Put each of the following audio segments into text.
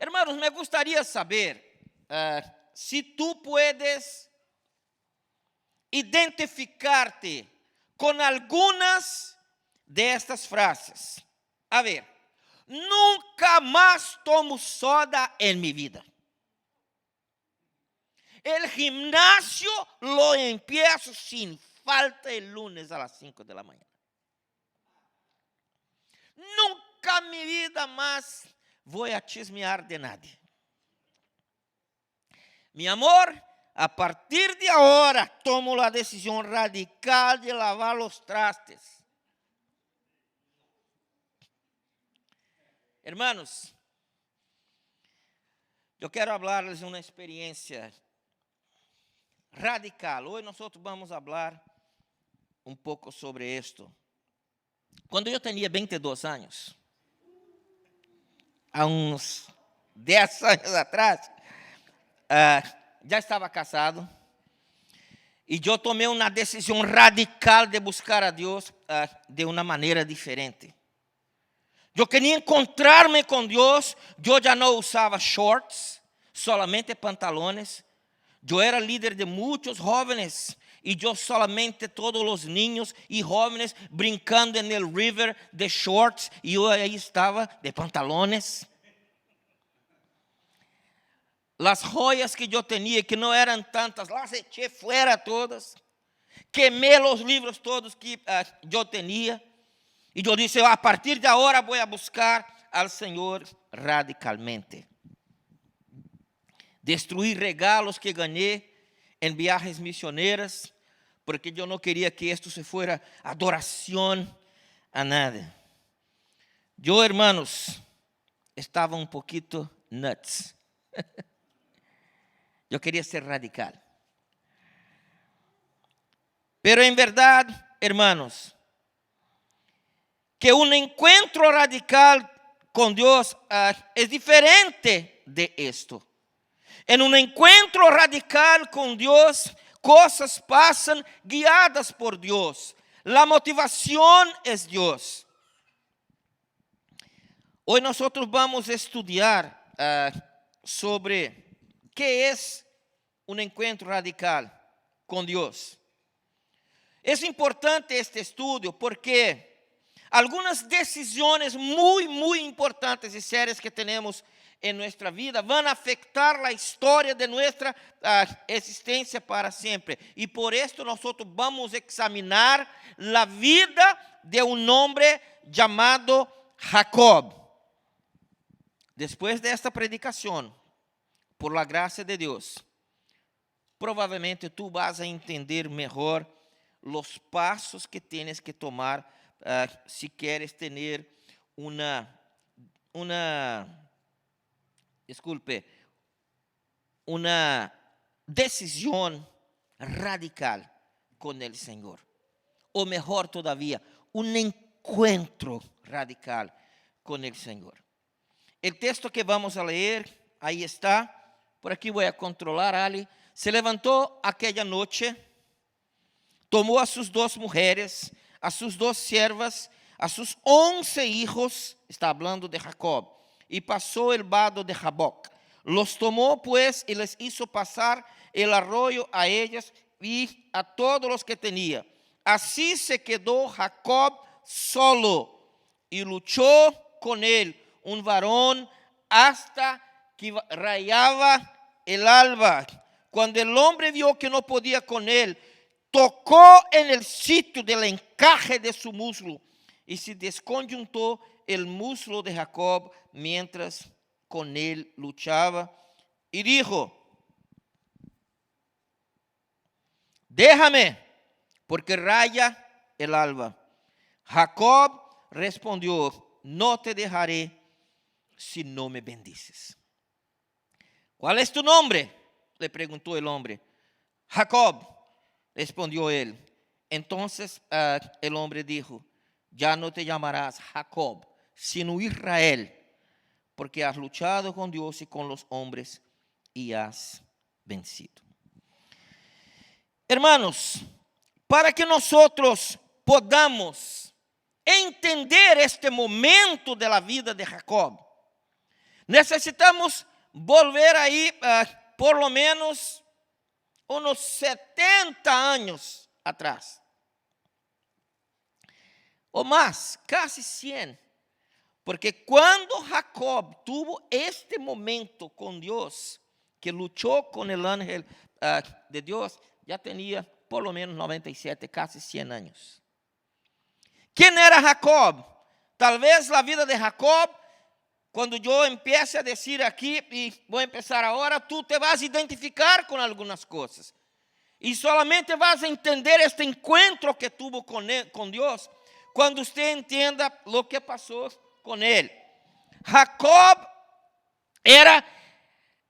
Hermanos, me gustaría saber si tú puedes identificarte con algunas de estas frases. A ver, nunca más tomo soda en mi vida. El gimnasio lo empiezo sin falta el lunes a las 5 de la mañana. Nunca en mi vida más voy a chismear de nadie. Mi amor, a partir de ahora tomo la decisión radical de lavar los trastes. Hermanos, yo quiero hablarles de una experiencia radical. Hoy nosotros vamos a hablar un poco sobre esto. Cuando yo tenía 22 años, há uns 10 anos atrás, já estava casado e eu tomei uma decisão radical de buscar a Deus de uma maneira diferente. Eu queria encontrar-me com Deus. Eu já não usava shorts, solamente pantalones. Eu era líder de muitos jovens e eu solamente todos os niños e jovens brincando no river de shorts e eu aí estava de pantalones. Las joias que eu tinha, que não eram tantas, las eché fuera todas. Queimei os livros todos que eu tinha. E eu disse, a partir de agora vou a buscar al Senhor radicalmente. Destruí regalos que ganhei em viagens missioneras, porque eu não queria que esto se fuera adoração a nada. Eu, hermanos, estava um poquito nuts. Eu queria ser radical. Pero en verdad, hermanos, que un encuentro radical con Dios es diferente de esto. En un encuentro radical con Dios, cosas pasan guiadas por Dios. La motivación es Dios. Hoy nosotros vamos a estudiar sobre ¿qué es un encuentro radical con Dios? Es importante este estudio porque algunas decisiones muy importantes y serias que tenemos en nuestra vida van a afectar la historia de nuestra existencia para siempre. Y por esto nosotros vamos a examinar la vida de un hombre llamado Jacob. Después de esta predicación, por la gracia de Dios, provavelmente tú vas a entender mejor los pasos que tienes que tomar si quieres tener una decisión radical con el Señor. O mejor todavía, un encuentro radical con el Señor. El texto que vamos a leer, ahí está. Por aqui vou a controlar, Ali. Se levantou aquela noite, tomou a suas 2 mulheres, a suas 2 servas, a sus 11 hijos, está hablando de Jacob, y pasó el vado de Jaboc. Los tomó pues y les hizo pasar el arroyo a ellas y a todos los que tenía. Así se quedó Jacob solo y luchó con él un varón hasta que rayaba el alba. Cuando el hombre vio que no podía con él, tocó en el sitio del encaje de su muslo y se desconjuntó el muslo de Jacob mientras con él luchaba y dijo, déjame, porque raya el alba. Jacob respondió, no te dejaré si no me bendices. ¿Cuál es tu nombre? Le preguntó el hombre. Jacob, respondió él. Entonces el hombre dijo, ya no te llamarás Jacob, sino Israel, porque has luchado con Dios y con los hombres y has vencido. Hermanos, para que nosotros podamos entender este momento de la vida de Jacob, Necesitamos volver ahí por lo menos unos 70 años atrás. O más, casi 100. Porque cuando Jacob tuvo este momento con Dios, que luchó con el ángel de Dios, ya tenía por lo menos 97, casi 100 años. ¿Quién era Jacob? Tal vez la vida de Jacob, cuando yo empiece a decir aquí, y voy a empezar ahora, tú te vas a identificar con algunas cosas. Y solamente vas a entender este encuentro que tuvo con Dios, cuando usted entienda lo que pasó con él. Jacob era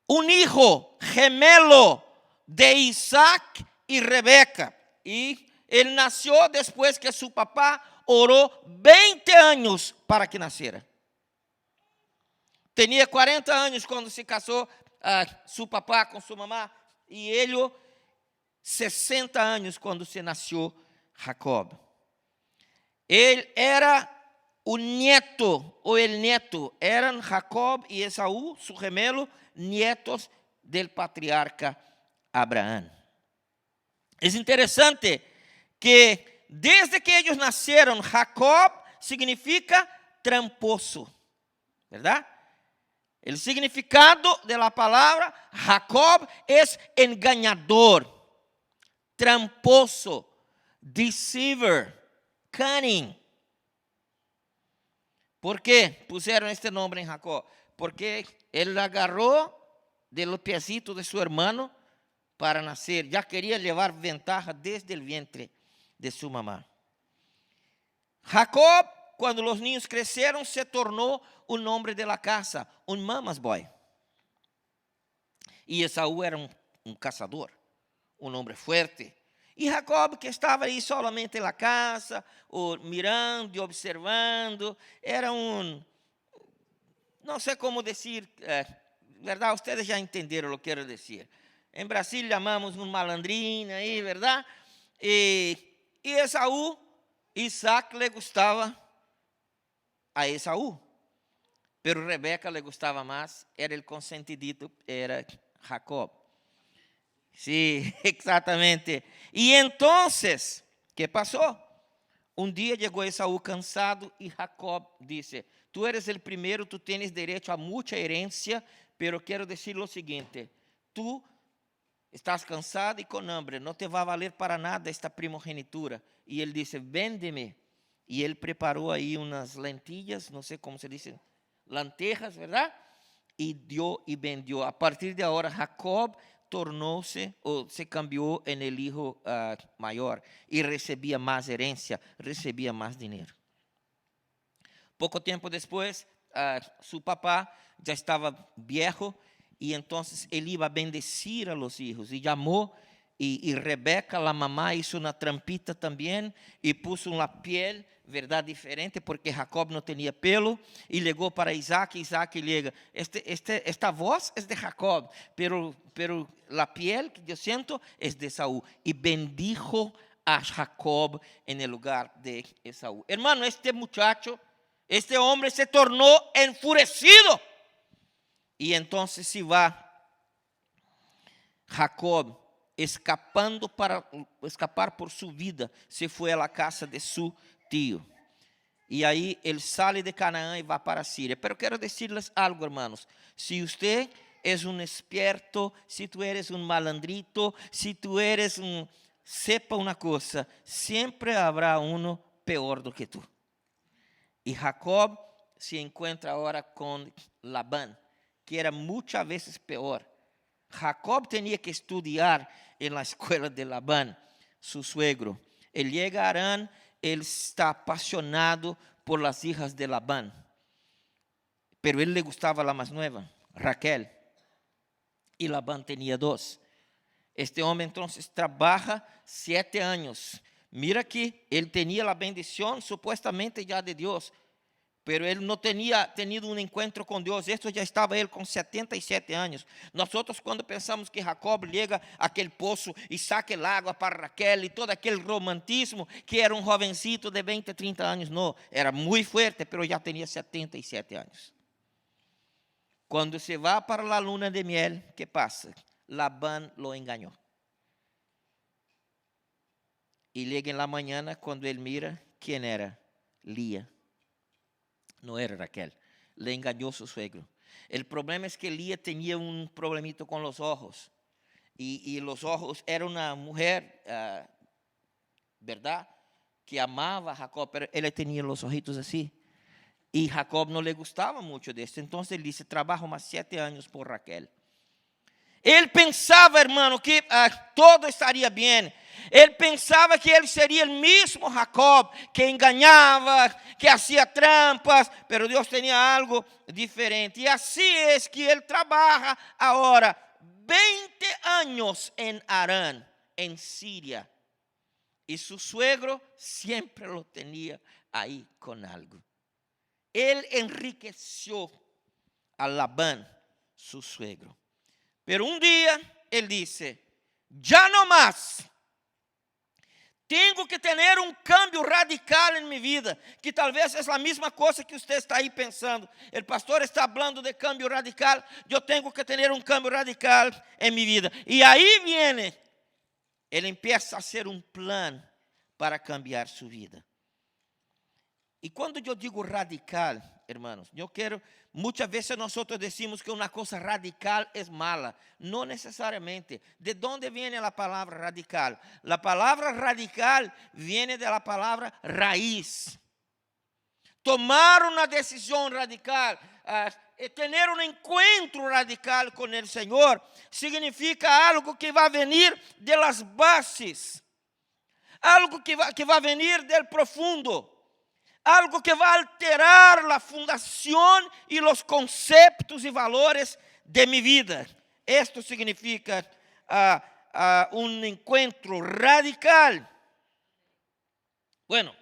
un hijo gemelo de Isaac y Rebeca. Y él nació después que su papá oró 20 años para que naciera. Tenía 40 años cuando se casó su papá con su mamá. Y él 60 años cuando se nació Jacob. Él era un nieto, o el nieto, eran Jacob y Esaú, su gemelo, nietos del patriarca Abraham. Es interesante que desde que ellos nacieron, Jacob significa tramposo, ¿verdad? El significado de la palabra Jacob es engañador, tramposo, deceiver, cunning. ¿Por qué pusieron este nombre en Jacob? Porque él agarró de los piecitos de su hermano para nacer. Ya quería llevar ventaja desde el vientre de su mamá. Jacob, cuando los niños crecieron, se tornó un hombre de la casa, un mama's boy. Y Esaú era un cazador, un hombre fuerte. Y Jacob, que estaba ahí solamente en la casa, mirando y observando, era no sé cómo decir, ¿verdad? Ustedes ya entendieron lo que quiero decir. En Brasil llamamos un malandrín ahí, ¿verdad? Y Esaú, Isaac le gustaba a Esaú, pero Rebeca le gustaba más, era el consentidito, era Jacob. Sí, exactamente. Y entonces, ¿qué pasó? Un día llegó Esaú cansado y Jacob dice, tú eres el primero, tú tienes derecho a mucha herencia, pero quiero decir lo siguiente, tú estás cansado y con hambre, no te va a valer para nada esta primogenitura. Y él dice, véndeme. Y él preparó ahí unas lentillas, no sé cómo se dicen, lentejas, ¿verdad? Y dio y vendió. A partir de ahora, Jacob se cambió en el hijo mayor y recibía más herencia, recibía más dinero. Poco tiempo después, su papá ya estaba viejo y entonces él iba a bendecir a los hijos y llamó y Rebeca, la mamá, hizo una trampita también y puso una piel, verdad, diferente porque Jacob no tenía pelo y llegó para Isaac. Isaac llega, esta voz es de Jacob, pero la piel que yo siento es de Esaú. Y bendijo a Jacob en el lugar de Esaú. Hermano, este hombre se tornó enfurecido. Y entonces se va Jacob escapar por su vida, se fue a la casa de su tío. Y ahí él sale de Canaán y va para Siria. Pero quiero decirles algo, hermanos. Si usted es un experto, si tú eres un malandrito, si tú eres sepa una cosa, siempre habrá uno peor do que tú. Y Jacob se encuentra ahora con Labán, que era muchas veces peor. Jacob tenía que estudiar en la escuela de Labán, su suegro. Él llega a Harán, él está apasionado por las hijas de Labán. Pero él le gustaba la más nueva, Raquel. Y Labán tenía 2. Este hombre entonces trabaja 7 años. Mira que él tenía la bendición supuestamente ya de Dios, pero él no tenía tenido un encuentro con Dios. Esto ya estaba él con 77 años. Nosotros cuando pensamos que Jacob llega a aquel pozo y saca el agua para Raquel y todo aquel romantismo, que era un jovencito de 20, 30 años, no, era muy fuerte, pero ya tenía 77 años. Cuando se va para la luna de miel, ¿qué pasa? Labán lo engañó. Y llega en la mañana cuando él mira, ¿quién era? Lía. No era Raquel. Le engañó su suegro. El problema es que Lía tenía un problemito con los ojos. Y los ojos, era una mujer, ¿verdad? Que amaba a Jacob, pero ella tenía los ojitos así. Y Jacob no le gustaba mucho de esto. Entonces él dice, trabajo más 7 años por Raquel. Él pensaba, hermano, que todo estaría bien. Él pensaba que él sería el mismo Jacob que engañaba, que hacía trampas, pero Dios tenía algo diferente. Y así es que él trabaja ahora 20 años en Harán, en Siria. Y su suegro siempre lo tenía ahí con algo. Él enriqueció a Labán, su suegro. Pero un día él dice, ya no más. Tengo que tener un cambio radical en mi vida, que tal vez es la misma cosa que usted está ahí pensando. El pastor está hablando de cambio radical, yo tengo que tener un cambio radical en mi vida. Y ahí viene, él empieza a hacer un plan para cambiar su vida. Y cuando yo digo radical, hermanos, yo quiero, muchas veces nosotros decimos que una cosa radical es mala. No necesariamente. ¿De dónde viene la palabra radical? La palabra radical viene de la palabra raíz. Tomar una decisión radical, tener un encuentro radical con el Señor, significa algo que va a venir de las bases. Algo que va a venir del profundo. Algo que va a alterar la fundación y los conceptos y valores de mi vida. Esto significa un encuentro radical. Bueno,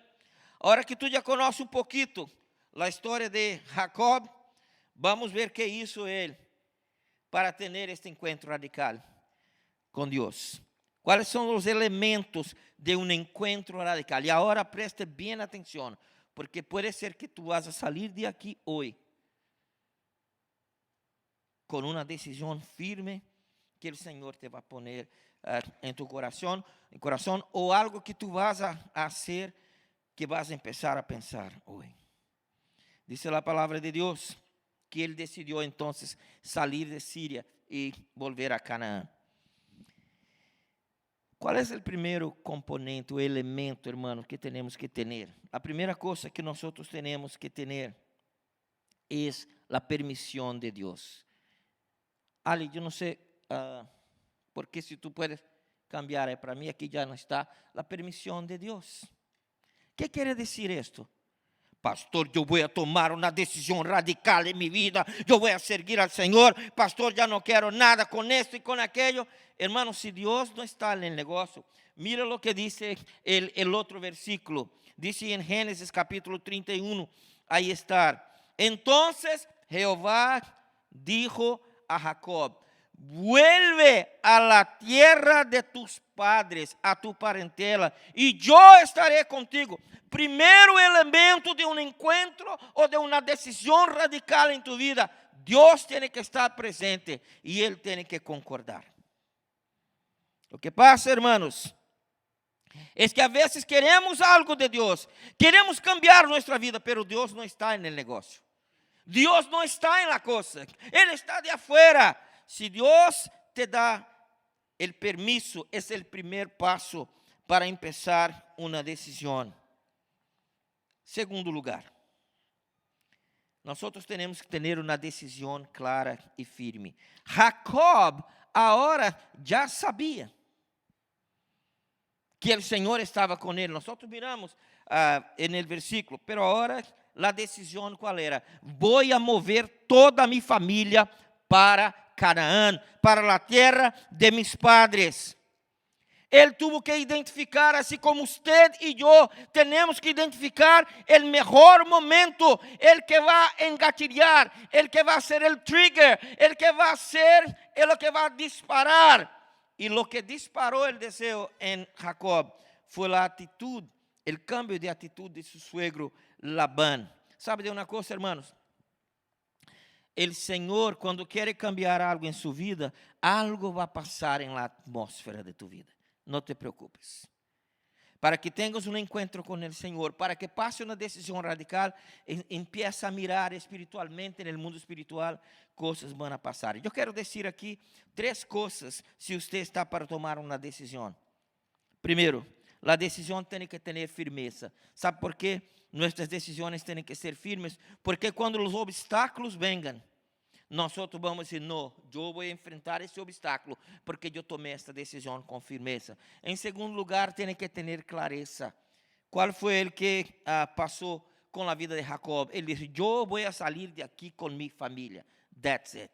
ahora que tú ya conoces un poquito la historia de Jacob, vamos a ver qué hizo él para tener este encuentro radical con Dios. ¿Cuáles son los elementos de un encuentro radical? Y ahora preste bien atención. Porque puede ser que tú vas a salir de aquí hoy con una decisión firme que el Señor te va a poner en tu corazón, o algo que tú vas a hacer que vas a empezar a pensar hoy. Dice la palabra de Dios que él decidió entonces salir de Siria y volver a Canaán. ¿Cuál es el primer componente o elemento, hermanos, que tenemos que tener? La primera cosa que nosotros tenemos que tener es la permisión de Dios. Ali, yo no sé por qué, si tú puedes cambiar, para mí aquí ya no está, la permisión de Dios. ¿Qué quiere decir esto? Pastor, yo voy a tomar una decisión radical en mi vida, yo voy a seguir al Señor. Pastor, ya no quiero nada con esto y con aquello. Hermano, si Dios no está en el negocio, mira lo que dice el otro versículo. Dice en Génesis capítulo 31, ahí está. Entonces Jehová dijo a Jacob, vuelve a la tierra de tus padres, a tu parentela, y yo estaré contigo. Primero elemento de un encuentro o de una decisión radical en tu vida, Dios tiene que estar presente y Él tiene que concordar. Lo que pasa, hermanos, es que a veces queremos algo de Dios, queremos cambiar nuestra vida, pero Dios no está en el negocio. Dios no está en la cosa, Él está de afuera. Si Dios te da el permiso, es el primer paso para empezar una decisión. Segundo lugar, nosotros tenemos que tener una decisión clara y firme. Jacob ahora ya sabía que el Señor estaba con él. Nosotros miramos en el versículo, pero ahora la decisión ¿cuál era? Voy a mover toda mi familia para Canaán, para la tierra de mis padres. Él tuvo que identificar, así como usted y yo tenemos que identificar el mejor momento, el que va a engatillar, el que va a ser el trigger, el que va a ser el que va a disparar. Y lo que disparó el deseo en Jacob fue la actitud, el cambio de actitud de su suegro Labán. ¿Sabe de una cosa, hermanos? El Señor, cuando quiere cambiar algo en su vida, algo va a pasar en la atmósfera de tu vida. No te preocupes. Para que tengas un encuentro con el Señor, para que pase una decisión radical, empieza a mirar espiritualmente en el mundo espiritual, cosas van a pasar. Yo quiero decir aquí 3 cosas si usted está para tomar una decisión. Primero, la decisión tiene que tener firmeza. ¿Sabe por qué? Nuestras decisiones tienen que ser firmes, porque cuando los obstáculos vengan, nosotros vamos a decir, no, yo voy a enfrentar ese obstáculo, porque yo tomé esta decisión con firmeza. En segundo lugar, tiene que tener clareza. ¿Cuál fue el que pasó con la vida de Jacob? Él dice, yo voy a salir de aquí con mi familia. That's it.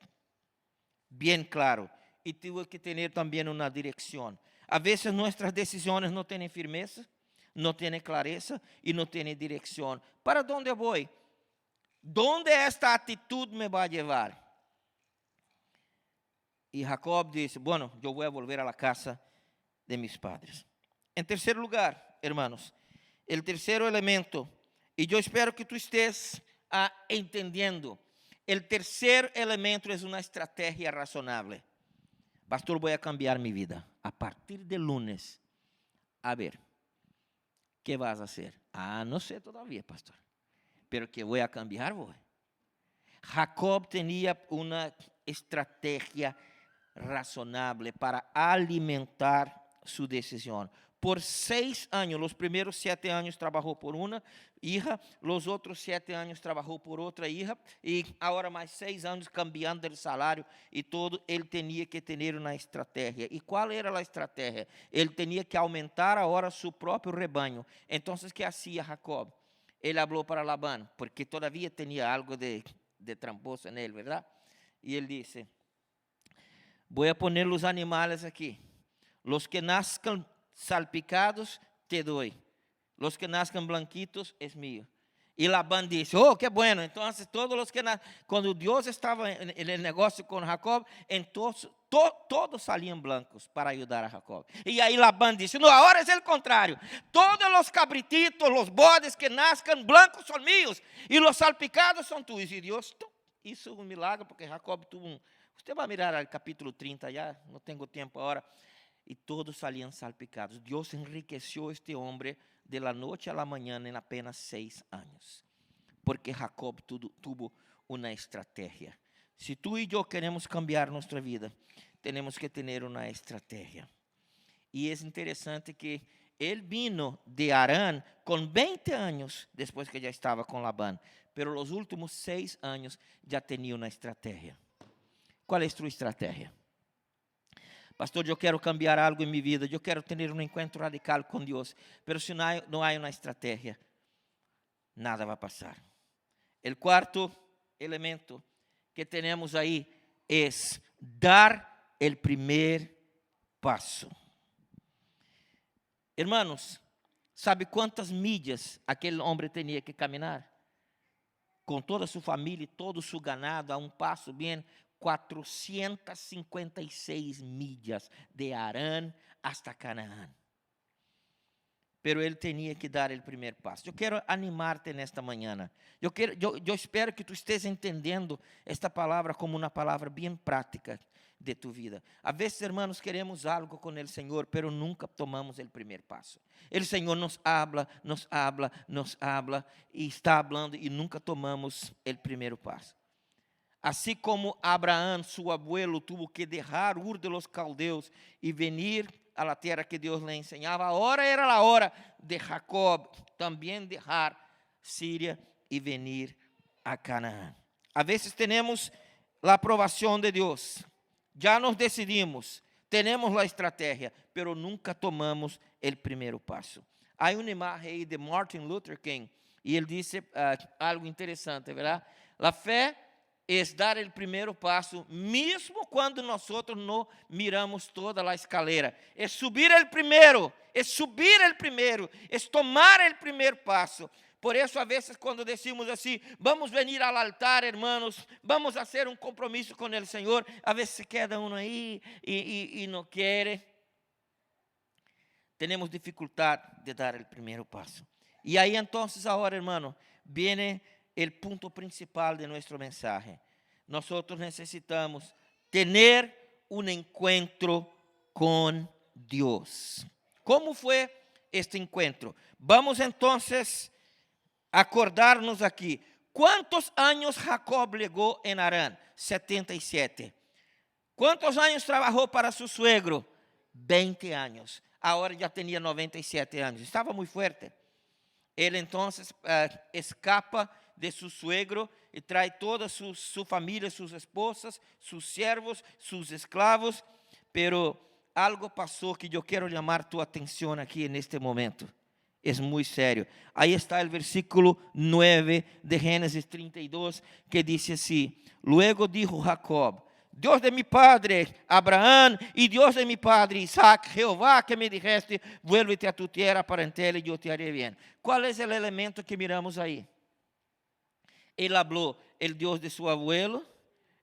Bien claro. Y tuvo que tener también una dirección. A veces nuestras decisiones no tienen firmeza, no tienen clareza y no tienen dirección. ¿Para dónde voy? ¿Dónde esta actitud me va a llevar? Y Jacob dice, bueno, yo voy a volver a la casa de mis padres. En tercer lugar, hermanos, el tercer elemento, y yo espero que tú estés entendiendo, el tercer elemento es una estrategia razonable. Pastor, voy a cambiar mi vida. A partir de lunes, a ver, ¿qué vas a hacer? No sé todavía, pastor, pero que voy a cambiar, voy. Jacob tenía una estrategia razonable para alimentar su decisión. Por 6 años, los primeros 7 años trabajó por una hija, los otros 7 años trabajó por otra hija, y ahora más 6 años cambiando el salario y todo, él tenía que tener una estrategia. ¿Y cuál era la estrategia? Él tenía que aumentar ahora su propio rebaño. Entonces, ¿qué hacía Jacob? Él habló para Labán, porque todavía tenía algo de tramposo en él, ¿verdad? Y él dice, voy a poner los animales aquí. Los que nazcan salpicados, te doy. Los que nazcan blanquitos, es mío. Y Labán dice, oh, qué bueno. Entonces, todos los que cuando Dios estaba en el negocio con Jacob, entonces todos salían blancos para ayudar a Jacob. Y ahí Labán dice, no, ahora es el contrario. Todos los cabrititos, los bodes que nazcan blancos son míos. Y los salpicados son tuyos. Y Dios hizo un milagro, porque Jacob tuvo Usted va a mirar al capítulo 30 ya, no tengo tiempo ahora. Y todos salían salpicados. Dios enriqueció a este hombre de la noche a la mañana en apenas 6 años. Porque Jacob tuvo una estrategia. Si tú y yo queremos cambiar nuestra vida, tenemos que tener una estrategia. Y es interesante que él vino de Harán con 20 años después que ya estaba con Labán. Pero los últimos 6 años ya tenía una estrategia. ¿Cuál es tu estrategia? Pastor, yo quiero cambiar algo en mi vida, yo quiero tener un encuentro radical con Dios, pero si no hay una estrategia, nada va a pasar. El cuarto elemento que tenemos ahí es dar el primer paso. Hermanos, ¿sabe cuántas millas aquel hombre tenía que caminar? Con toda su familia y todo su ganado a un paso bien, 456 millas de Harán hasta Canaán. Pero él tenía que dar el primer paso. Yo quiero animarte en esta mañana. Yo espero que tú estés entendiendo esta palabra como una palabra bien práctica de tu vida. A veces, hermanos, queremos algo con el Señor, pero nunca tomamos el primer paso. El Señor nos habla y está hablando y nunca tomamos el primer paso. Así como Abraham, su abuelo, tuvo que dejar Ur de los Caldeos y venir a la tierra que Dios le enseñaba, ahora era la hora de Jacob también dejar Siria y venir a Canaán. A veces tenemos la aprobación de Dios, ya nos decidimos, tenemos la estrategia, pero nunca tomamos el primer paso. Hay una imagen ahí de Martin Luther King y él dice algo interesante, ¿verdad? La fe es dar el primer paso, mismo cuando nosotros no miramos toda la escalera. Es subir el primero, es tomar el primer paso. Por eso a veces cuando decimos así, vamos a venir al altar, hermanos, vamos a hacer un compromiso con el Señor, a veces se queda uno ahí y no quiere. Tenemos dificultad de dar el primer paso. Y ahí entonces ahora, hermano, viene el punto principal de nuestro mensaje. nosotros necesitamos tener un encuentro con Dios. ¿Cómo fue este encuentro? Vamos entonces a acordarnos aquí. ¿Cuántos años Jacob legó en Harán? 77. ¿Cuántos años trabajó para su suegro? 20 años. Ahora ya tenía 97 años. Estaba muy fuerte. Él entonces escapa de su suegro y trae toda su familia, sus esposas, sus siervos, sus esclavos. Pero algo pasó que yo quiero llamar tu atención aquí en este momento. Es muy serio. Ahí está el versículo 9 de Génesis 32 que dice así: luego dijo Jacob: Dios de mi padre Abraham y Dios de mi padre Isaac, Jehová que me dijiste, vuélvete a tu tierra parentela y yo te haré bien. ¿Cuál es el elemento que miramos ahí? Él habló el Dios de su abuelo,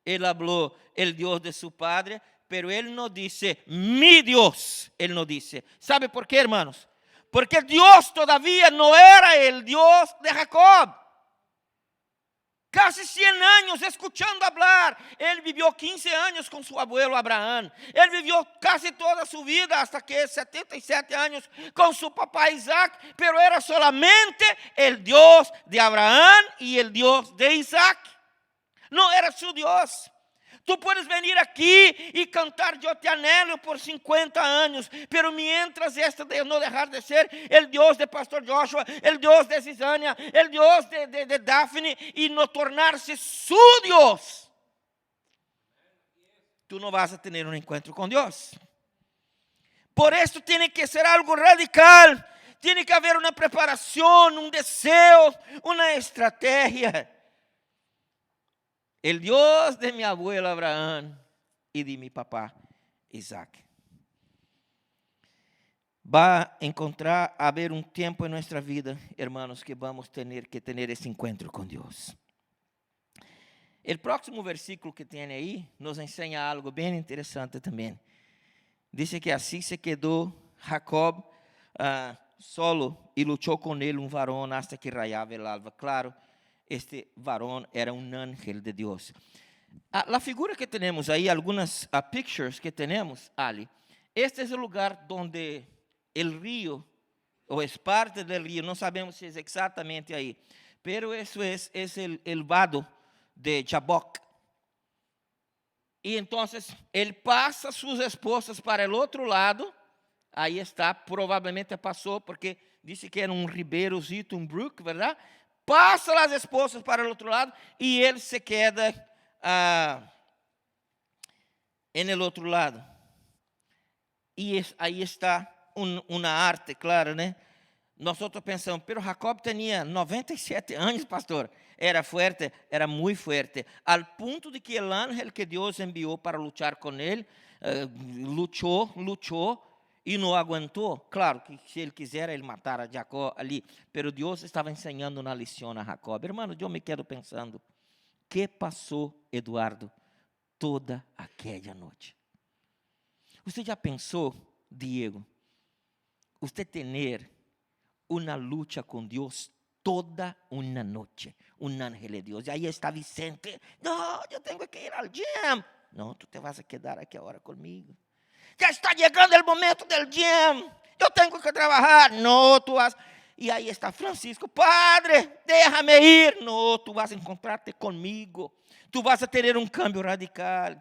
él habló el Dios de su padre, pero él no dice mi Dios, él no dice. ¿Sabe por qué, hermanos? Porque Dios todavía no era el Dios de Jacob. Casi 100 años escuchando hablar. Él vivió 15 años con su abuelo Abraham. Él vivió casi toda su vida hasta que 77 años con su papá Isaac. Pero era solamente el Dios de Abraham y el Dios de Isaac. No era su Dios. Tú puedes venir aquí y cantar Yo te anhelo por 50 años, pero mientras este de no dejar de ser el Dios de Pastor Joshua, el Dios de Cisania, el Dios de Daphne y no tornarse su Dios, tú no vas a tener un encuentro con Dios. Por eso tiene que ser algo radical, tiene que haber una preparación, un deseo, una estrategia. El Dios de mi abuelo Abraham y de mi papá Isaac. Va a encontrar, a haber un tiempo en nuestra vida, hermanos, que vamos a tener que tener ese encuentro con Dios. El próximo versículo que tiene ahí nos enseña algo bien interesante también. Dice que así se quedó Jacob solo y luchó con él un varón hasta que rayaba el alba. Claro, este varón era un ángel de Dios. La figura que tenemos ahí, algunas pictures que tenemos, Ali, este es el lugar donde el río, o es parte del río, no sabemos si es exactamente ahí, pero eso es el vado de Jaboc. Y entonces, él pasa sus esposas para el otro lado, ahí está, probablemente pasó, porque dice que era un ribeirozito, un brook, ¿verdad? Pasa las esposas para el otro lado y él se queda en el otro lado. Y ahí está una arte, claro, ¿no? Nosotros pensamos, pero Jacob tenía 97 años, pastor. Era fuerte, era muy fuerte. Al punto de que el ángel que Dios envió para luchar con él, luchó y no aguantó. Claro que si él quisiera, él matara a Jacob ali. Pero Dios estaba enseñando una lección a Jacob. Hermano, yo me quedo pensando, ¿qué pasó, Eduardo, toda aquella noche? ¿Usted ya pensó, Diego, usted tener una lucha con Dios toda una noche? Un ángel de Dios. Y ahí está Vicente. No, yo tengo que ir al gym. No, tú te vas a quedar aquí ahora conmigo. Ya está llegando el momento del gym. Yo tengo que trabajar. No, tú vas. Y ahí está Francisco. Padre, déjame ir. No, tú vas a encontrarte conmigo. Tú vas a tener un cambio radical.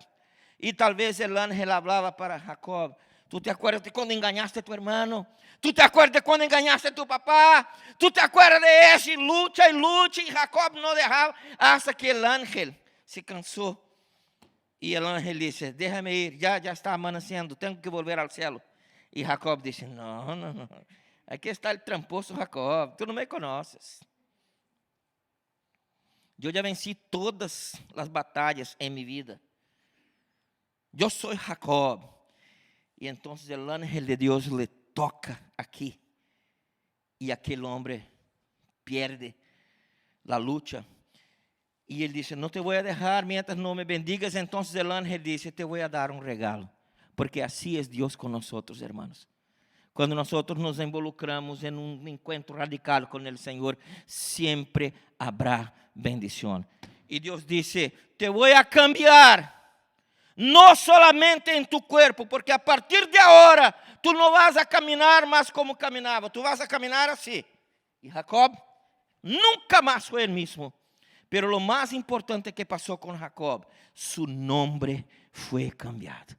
Y tal vez el ángel hablaba para Jacob. ¿Tú te acuerdas de cuando engañaste a tu hermano? ¿Tú te acuerdas de cuando engañaste a tu papá? ¿Tú te acuerdas de eso? Y lucha y Jacob no dejaba hasta que el ángel se cansó. Y el ángel dice, déjame ir, ya está amaneciendo, tengo que volver al cielo. Y Jacob dice, no, aquí está el tramposo Jacob, tú no me conoces. Yo ya vencí todas las batallas en mi vida. Yo soy Jacob. Y entonces el ángel de Dios le toca aquí. Y aquel hombre pierde la lucha. Y él dice, no te voy a dejar mientras no me bendigas. Entonces el ángel dice, te voy a dar un regalo. Porque así es Dios con nosotros, hermanos. Cuando nosotros nos involucramos en un encuentro radical con el Señor, siempre habrá bendición. Y Dios dice, te voy a cambiar. No solamente en tu cuerpo, porque a partir de ahora tú no vas a caminar más como caminaba, tú vas a caminar así. Y Jacob nunca más fue el mismo. Pero lo más importante que pasó con Jacob, su nombre fue cambiado.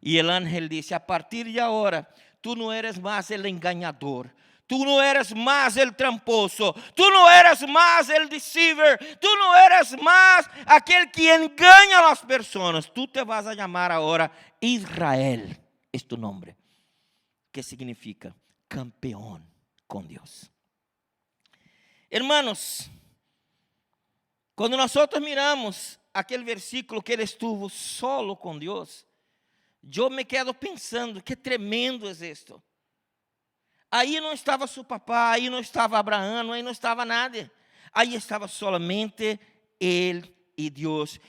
Y el ángel dice, a partir de ahora, tú no eres más el engañador. Tú no eres más el tramposo. Tú no eres más el deceiver. Tú no eres más aquel que engaña a las personas. Tú te vas a llamar ahora Israel. Es tu nombre. ¿Qué significa? Campeón con Dios. Hermanos, cuando nosotros miramos aquel versículo que él estuvo solo con Dios, yo me quedo pensando, qué tremendo es esto. Aí não estava seu papá, aí não estava Abraão, aí não estava nada. Aí estava solamente ele e Deus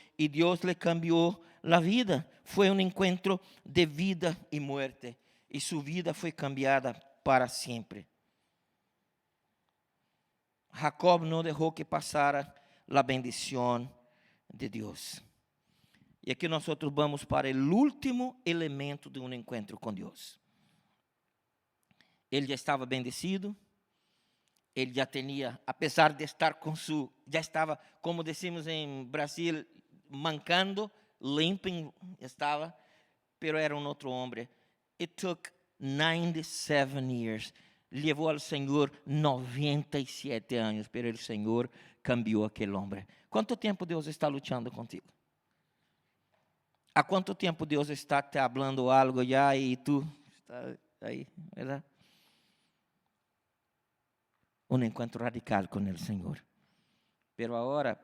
lhe cambiou a vida. Foi um encontro de vida e muerte, e sua vida foi cambiada para sempre. Jacob não deixou que passara a bendição de Deus. E aqui nós vamos para o último elemento de um encontro com Deus. Ele já estava bendecido, ele já tinha, apesar de estar já estava, como decimos em Brasil, mancando, limping estava, pero era um outro homem. It took 97 years. Levou ao Senhor 97 anos, pero o Senhor cambiou aquele homem. Quanto tempo Deus está lutando contigo? ¿Há quanto tempo Deus está te falando algo já e tu está aí, verdade? Um encontro radical com o Senhor. Pero agora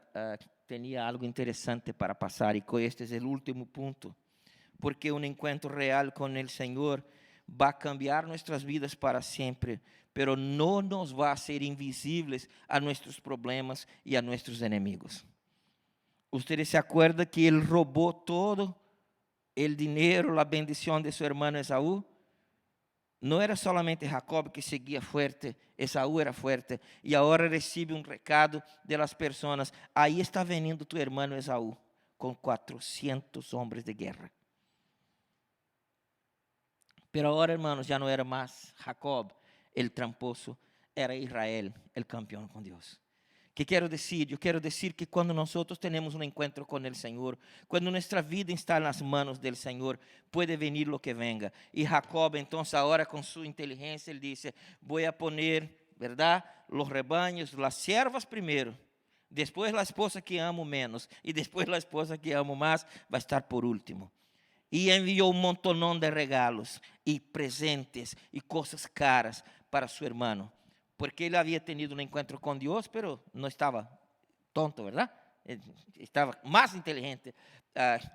tinha algo interessante para passar, e este é o último ponto. Porque um encontro real com o Senhor vai cambiar nossas vidas para sempre, pero não nos vai ser invisíveis a nossos problemas e a nossos inimigos. Ustedes se acuerdan que ele roubou todo o dinheiro, a bendição de seu irmão Esaú? Não era solamente Jacob que seguia forte, Esaú era forte, e agora recebe um recado de las pessoas, aí está venindo tu irmão Esaú, com 400 homens de guerra. Pero agora, hermanos, já não era mais Jacob, el tramposo, era Israel, el campeão com Deus. ¿Qué quiero decir? Yo quiero decir que cuando nosotros tenemos un encuentro con el Señor, cuando nuestra vida está en las manos del Señor, puede venir lo que venga. Y Jacob entonces ahora con su inteligencia, él dice, voy a poner, ¿verdad? Los rebaños, las siervas primero, después la esposa que amo menos, y después la esposa que amo más va a estar por último. Y envió un montonón de regalos y presentes y cosas caras para su hermano. Porque ele havia tenido um encontro com Deus, pero não estava tonto, verdade? Estava mais inteligente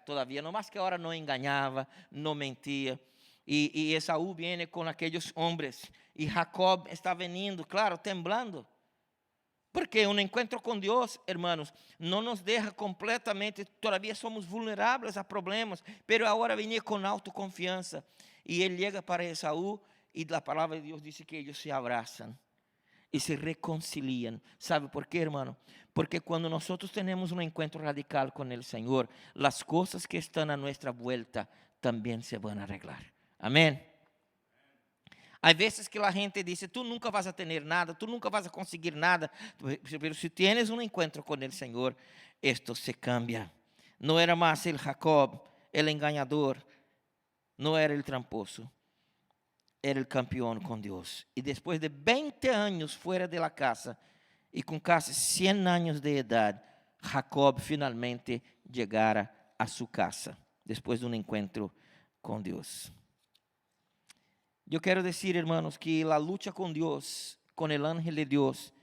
todavia, não mais que agora não enganava, não mentia. E Esaú vem com aqueles homens, e Jacob está venindo, claro, temblando. Porque um encontro com Deus, hermanos, não nos deixa completamente, todavia somos vulneráveis a problemas, pero agora venia com autoconfiança. E ele chega para Esaú, e a palavra de Deus diz que eles se abraçam. Y se reconcilian. ¿Sabe por qué, hermano? Porque cuando nosotros tenemos un encuentro radical con el Señor, las cosas que están a nuestra vuelta también se van a arreglar. Amén. Hay veces que la gente dice, tú nunca vas a tener nada, tú nunca vas a conseguir nada. Pero si tienes un encuentro con el Señor, esto se cambia. No era más el Jacob, el engañador, no era el tramposo. Era el campeón con Dios. Y después de 20 años fuera de la casa y con casi 100 años de edad, Jacob finalmente llegara a su casa después de un encuentro con Dios. Yo quiero decir, hermanos, que la lucha con Dios, con el ángel de Dios,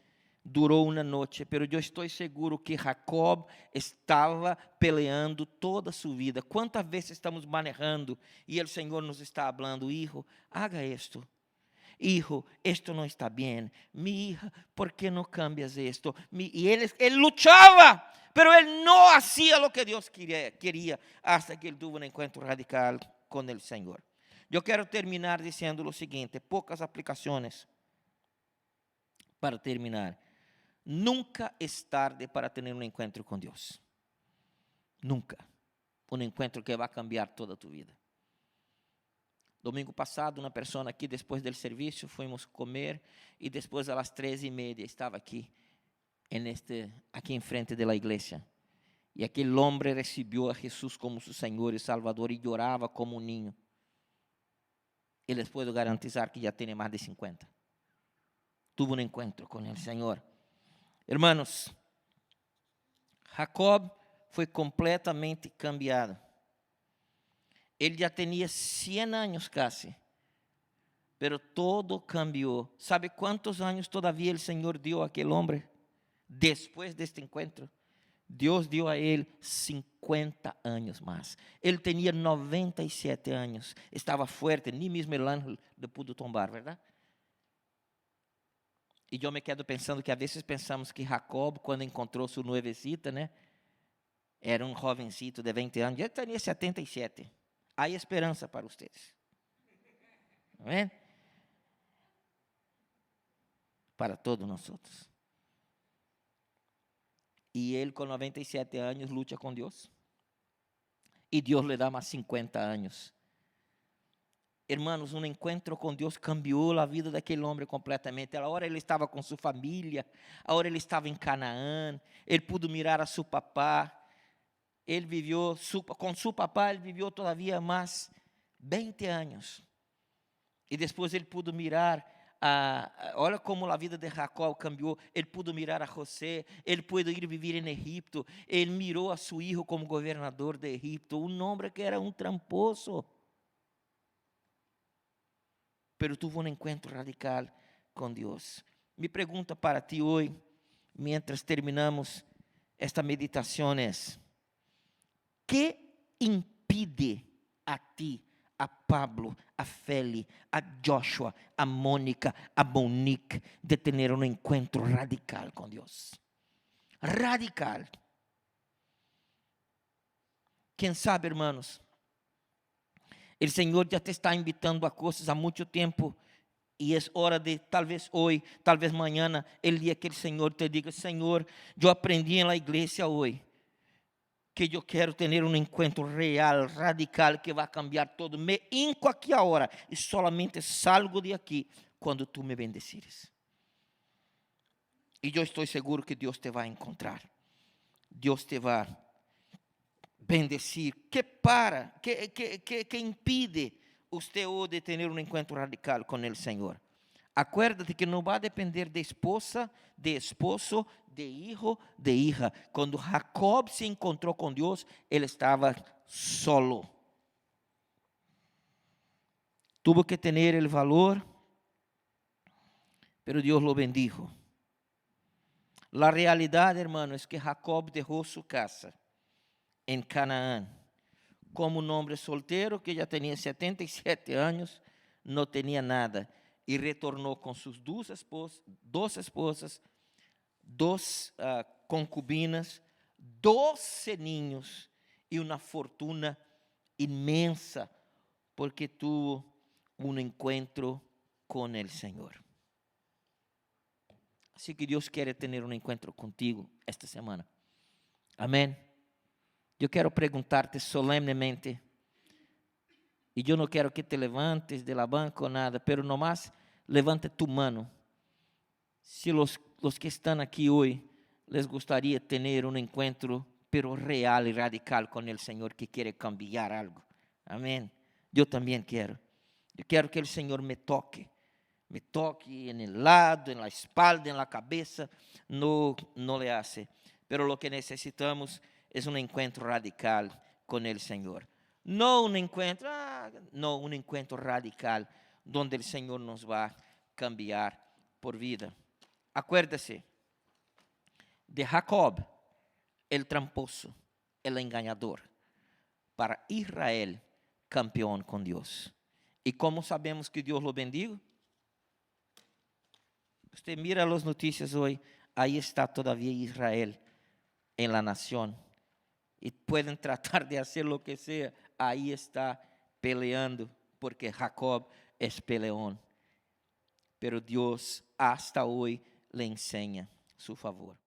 duró una noche, pero yo estoy seguro que Jacob estaba peleando toda su vida. ¿Cuántas veces estamos manejando y el Señor nos está hablando, hijo, haga esto? Hijo, esto no está bien. Mi hija, ¿por qué no cambias esto? Y él luchaba, pero él no hacía lo que Dios quería hasta que él tuvo un encuentro radical con el Señor. Yo quiero terminar diciendo lo siguiente, pocas aplicaciones para terminar. Nunca es tarde para tener un encuentro con Dios. Nunca. Un encuentro que va a cambiar toda tu vida. Domingo passado, uma pessoa aqui, depois do serviço, fomos comer e depois, às 3:30, estava aqui, aqui em frente da igreja. E aquele homem recebeu a Jesus como seu Senhor e Salvador e orava como um ninho. E les puedo garantizar que já tem mais de 50. Tuvo um encontro com o Senhor. Hermanos, Jacob foi completamente cambiado. Ele já tinha 100 anos quase, pero todo cambiou. ¿Sabe quantos anos todavía o Senhor deu a aquele homem? Depois deste encontro, Deus deu a ele 50 anos mais. Ele tinha 97 anos, estava forte, nem mesmo o anjo le pudo tombar, verdade? E eu me quedo pensando que às vezes pensamos que Jacob, quando encontrou sua nuevecita, né, era um jovencito de 20 anos, ele tinha 77. Há esperança para vocês. Amém? Para todos nós outros. E ele, com 97 anos, luta com Deus. E Deus lhe dá mais 50 anos. Hermanos, um encontro com Deus cambiou a vida daquele homem completamente. A hora ele estava com sua família, a hora ele estava em Canaã, ele pôde mirar a seu papá. Ele viveu, com seu papá, ele viveu todavia mais 20 anos. E depois ele pôde mirar, olha como a vida de Jacob cambiou. Ele pôde mirar a José, ele pôde ir viver em Egipto. Ele mirou a seu filho como governador de Egipto, um homem que era um tramposo. Pero tuvo um encontro radical com Deus. Mi pergunta para ti hoje, mientras terminamos esta meditação, é: ¿qué impide a ti, a Pablo, a Feli, a Joshua, a Mónica, a Monique de tener un encuentro radical con Dios? Radical. ¿Quién sabe, hermanos? El Señor ya te está invitando a cosas há muito tempo. E é hora de, talvez hoje, talvez mañana, el dia que o Senhor te diga: Senhor, eu aprendi na igreja hoje que eu quero ter um encontro real, radical, que vai cambiar todo. Me hinco aqui agora e solamente salgo de aqui quando tu me bendecires. E eu estou seguro que Deus te vai encontrar. Deus te vai bendecir. Que impide você hoje de ter um encontro radical com o Senhor? Acuérdate que não vai depender de esposa, de esposo, de hijo, de hija. Quando Jacob se encontrou com Deus, ele estava solo. Tuvo que ter o valor, pero Deus lo bendijo. La realidade, hermano, es que Jacob dejó su casa en Canaán como un hombre soltero que ya tenía 77 años, no tenía nada. E retornou com suas duas esposas, duas concubinas, 12 ninhos e uma fortuna imensa, porque tuvo um encontro com o Senhor. Assim que Deus quer ter um encontro contigo esta semana. Amém? Eu quero perguntar-te solenemente. E eu não quero que te levantes de la banca ou nada, pero nomás levante tu mano. Se los que estão aqui hoje les gustaría ter um encontro, pero real e radical com o Senhor, que quer cambiar algo. Amém. Eu também quero. Eu quero que o Senhor me toque en el lado, en la espalda, en la cabeza. No le hace. Pero lo que necesitamos es un encuentro radical con el Señor. No un encuentro radical donde el Señor nos va a cambiar por vida. Acuérdese de Jacob, el tramposo, el engañador, para Israel, campeón con Dios. ¿Y cómo sabemos que Dios lo bendiga? Usted mira las noticias hoy, ahí está todavía Israel en la nación. Y pueden tratar de hacer lo que sea, ahí está peleando, porque Jacob es peleón. Pero Dios hasta hoy le enseña. su favor.